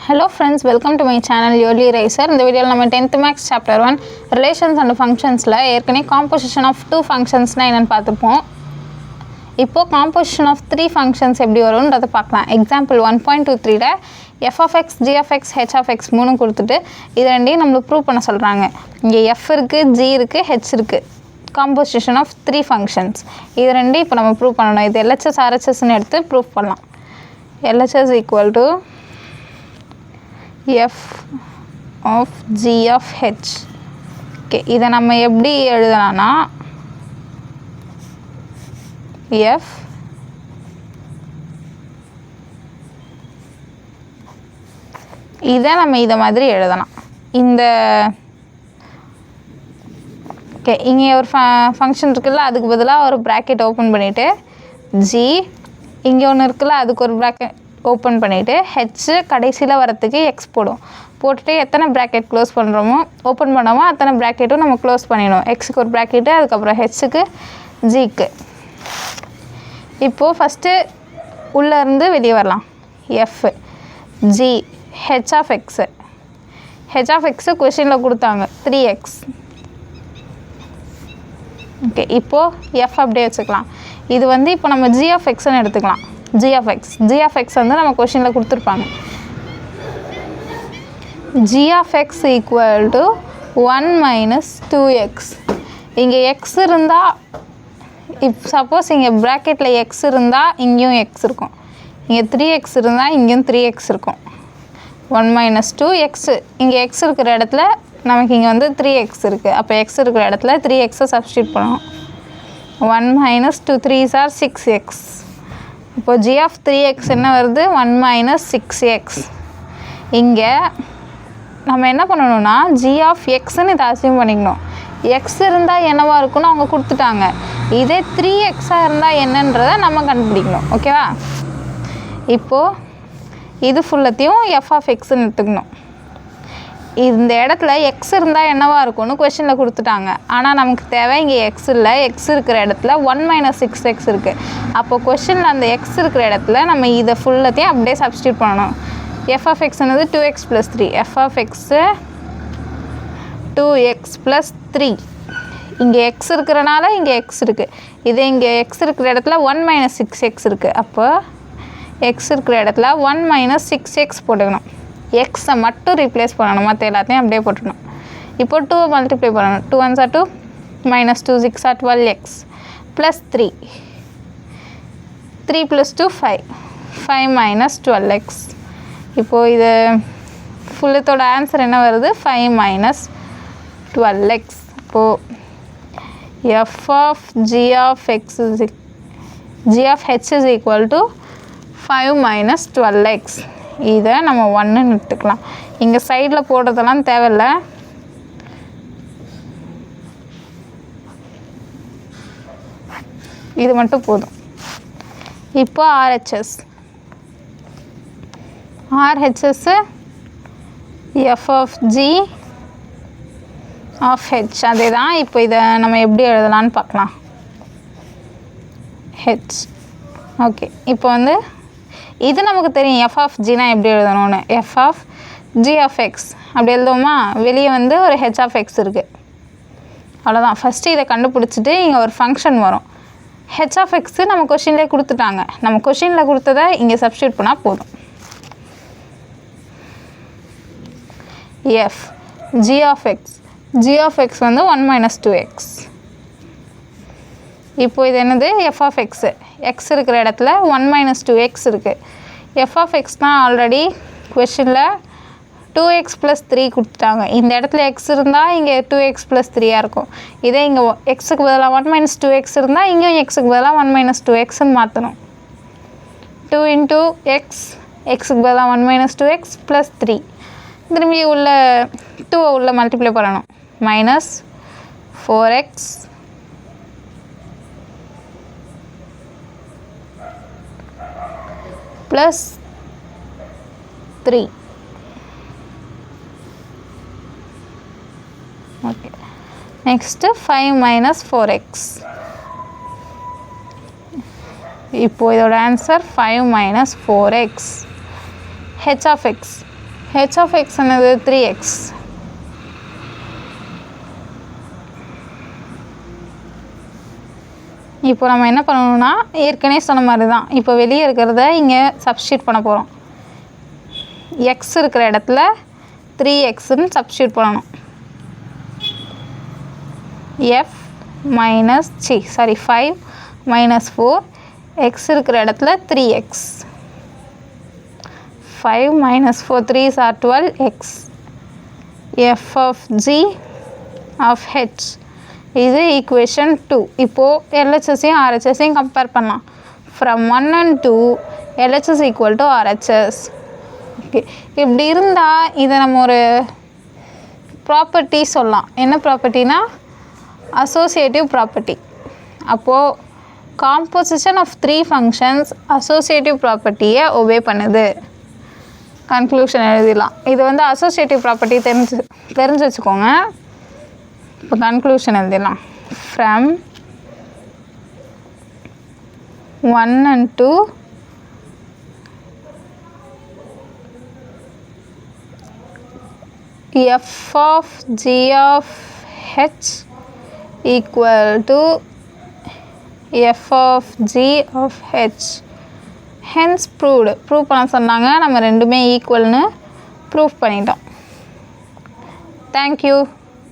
Hello friends, welcome to my channel Yearly Racer. இந்த வீடியோல நம்ம 10th Maths chapter 1 relations and functionsல ஏற்கனவே composition of two functionsனா என்னன்னு பார்த்துப்போம். இப்போ composition of three functions எப்படி வரும்ன்றதை பார்க்கலாம். Example 1.23ல f of x, g of x, h of x மூணும் கொடுத்துட்டு இது ரெண்டையும் நம்மளுக்கு ப்ரூவ் பண்ண சொல்றாங்க. இங்க f இருக்கு, g இருக்கு, h இருக்கு. Composition of three functions. இது ரெண்டையும் இப்போ நம்ம ப்ரூவ் பண்ணணும். இது LHS RHS ன்னு எடுத்து ப்ரூவ் பண்ணலாம். LHS equal to f of g of h. Okay, இதை நம்ம எப்படி எழுதலாம்னா f இதை நம்ம இதை மாதிரி எழுதலாம். இந்த ஓகே, இங்கே ஒரு ஃபங்க்ஷன் இருக்குல்ல, அதுக்கு பதிலாக ஒரு ப்ராக்கெட் ஓப்பன் பண்ணிவிட்டு g, இங்கே ஒன்று இருக்குல்ல, அதுக்கு ஒரு ப்ராக்கெட் ஓப்பன் பண்ணிவிட்டு ஹெச் கடைசியில் வரத்துக்கு எக்ஸ் போட்டுட்டு எத்தனை ப்ராக்கெட் க்ளோஸ் பண்ணுறோமோ ஓப்பன் பண்ணோமோ அத்தனை ப்ராக்கெட்டும் நம்ம க்ளோஸ் பண்ணிடணும். எக்ஸுக்கு ஒரு ப்ராக்கெட்டு, அதுக்கப்புறம் ஹெச்சுக்கு, ஜிக்கு. இப்போது ஃபஸ்ட்டு உள்ளேருந்து வெளியே வரலாம். F G H of X. H of X கொஷினில் கொடுத்தாங்க 3x. ஓகே, இப்போது எஃப் அப்படியே வச்சுக்கலாம். இது வந்து இப்போ நம்ம ஜி ஆஃப் எக்ஸ்ன்னு எடுத்துக்கலாம். g of x வந்து நம்ம கொஷினில் கொடுத்துருப்பாங்க. g of x equal to 1 minus 2x. இங்கே x இருந்தால் சப்போஸ் இங்கே ப்ராக்கெட்டில் x இருந்தால் இங்கேயும் x இருக்கும், இங்கே 3x இருந்தால் இங்கேயும் 3x இருக்கும். 1 minus 2x, இங்கே x இருக்கிற இடத்துல நமக்கு இங்கே வந்து 3x இருக்குது. அப்போ x இருக்கிற இடத்துல 3x'ை சப்ஸ்டியூட் பண்ணணும். 1 minus 2 3s are 6x. இப்போ g of 3x என்ன வருது? 1 minus 6x. இங்கே நம்ம என்ன பண்ணணும்னா g of xன்னு இதை அசியூம் பண்ணிக்கணும். x இருந்தால் என்னவா இருக்குன்னு அவங்க கொடுத்துட்டாங்க. இதே 3x'ாக இருந்தால் என்னன்றதை நம்ம கண்டுபிடிக்கணும். ஓகேவா? இப்போது இது ஃபுல்லத்தையும் f of xன்னு எடுத்துக்கணும். இந்த இடத்துல x இருந்தால் என்னவா இருக்கும்னு கொஷனில் கொடுத்துட்டாங்க. ஆனால் நமக்கு தேவை இங்கே x இல்லை, x இருக்கிற இடத்துல 1 minus 6x இருக்குது. அப்போ கொஷனில் அந்த x இருக்கிற இடத்துல நம்ம இதை ஃபுல்லத்தையும் அப்படியே சப்ஸ்டியூட் பண்ணணும். f of x என்னது 2x plus 3. f of x 2x plus 3. இங்கே x இருக்கிறனால இங்கே x இருக்குது. இதே இங்கே x இருக்கிற இடத்துல 1 minus 6x இருக்குது. அப்போ x இருக்கிற இடத்துல 1 minus 6x போட்டுக்கணும். எக்ஸை மட்டும் ரீப்ளேஸ் பண்ணணும், மற்ற எல்லாத்தையும் அப்படியே போட்டுக்கணும். இப்போ 2 மல்டிப்ளை பண்ணணும். 2 1s are 2, minus 2 6 are 12x plus 3. 3 plus 2 5. 5 minus 12x. இப்போது இது ஃபுல்லத்தோட ஆன்சர் என்ன வருது? 5 minus 12x. இப்போது f of g of x g of h is equal to 5 minus 12x. இதை நம்ம 1ன்னு எடுத்துக்கலாம். இங்கே சைடில் போடுறதெல்லாம் தேவையில்லை. இது மட்டும் போதும். இப்போ RHS f of g of h. அதே தான். இப்போ இதை நம்ம எப்படி எழுதலான்னு பார்க்கலாம். h. ஓகே, இப்போ வந்து இது நமக்கு தெரியும் f of g னா எப்படி எழுதணும்னு. f of g of x அப்படி எழுதுவோமா? வெளியே வந்து ஒரு h of x இருக்குது. அவ்வளோதான். ஃபஸ்ட்டு இதை கண்டுபிடிச்சிட்டு இங்கே ஒரு ஃபங்க்ஷன் வரும். h of x நம்ம கொஷின்லேயே கொடுத்துட்டாங்க. நம்ம கொஷினில் கொடுத்ததை இங்கே சப்ஸ்டியூட் பண்ணால் போதும். f g of x வந்து 1 minus 2x. இப்போ இது என்னது? f of x. x இருக்கிற இடத்துல 1 minus 2x இருக்குது. f of x தான் ஆல்ரெடி கொஷனில் 2x plus 3 கொடுத்துட்டாங்க. இந்த இடத்துல x இருந்தால் இங்கே 2x plus 3 இருக்கும். இதே இங்கே xக்கு பதிலாக 1 minus 2x இருந்தால் இங்கேயும் xக்கு பதிலாக 1 minus 2xன்னு மாற்றணும். 2 into x, xக்கு பதிலாக 1 minus 2x plus 3. திரும்பி உள்ள 2 உள்ள மல்டிப்ளை பண்ணணும். minus 4x plus 3. Okay. Next 5 minus 4x. இப்போ இதோட answer 5 minus 4x. h of x h of x என்னது 3x. இப்போ நம்ம என்ன பண்ணணும்னா ஏற்கனவே சொன்ன மாதிரி தான், இப்போ வெளியே இருக்கிறத இங்கே சப்ஸ்டியூட் பண்ண போகிறோம். x இருக்கிற இடத்துல 3xன்னு சப்ஸ்டியூட் பண்ணணும். f minus 5 minus 4 x இருக்கிற இடத்துல 3x. 5 minus 4 3s are 12x. f of g of h. இது equation 2. இப்போது LHSையும் RHSையும் கம்பேர் பண்ணலாம். From 1 and 2 LHS equal to RHS. Okay, இப்படி இருந்தால் இதை நம்ம ஒரு ப்ராப்பர்ட்டி சொல்லலாம். என்ன ப்ராப்பர்ட்டினா அசோசியேட்டிவ் ப்ராப்பர்ட்டி. அப்போது காம்போசிஷன் ஆஃப் 3 ஃபங்க்ஷன்ஸ் அசோசியேட்டிவ் ப்ராப்பர்ட்டியை ஒபே பண்ணுது. கன்க்ளூஷன் எழுதிடலாம். இது வந்து அசோசியேட்டிவ் ப்ராப்பர்ட்டி தெரிஞ்சு வச்சுக்கோங்க. இப்போ கன்க்ளூஷன் எழுதிடலாம். From 1 and 2 f of g of h equal to f of g of h. hence proved. Prove பண்ண சொன்னாங்க, நம்ம ரெண்டுமே ஈக்குவல்னு ப்ரூவ் பண்ணிட்டோம். தேங்க்யூ.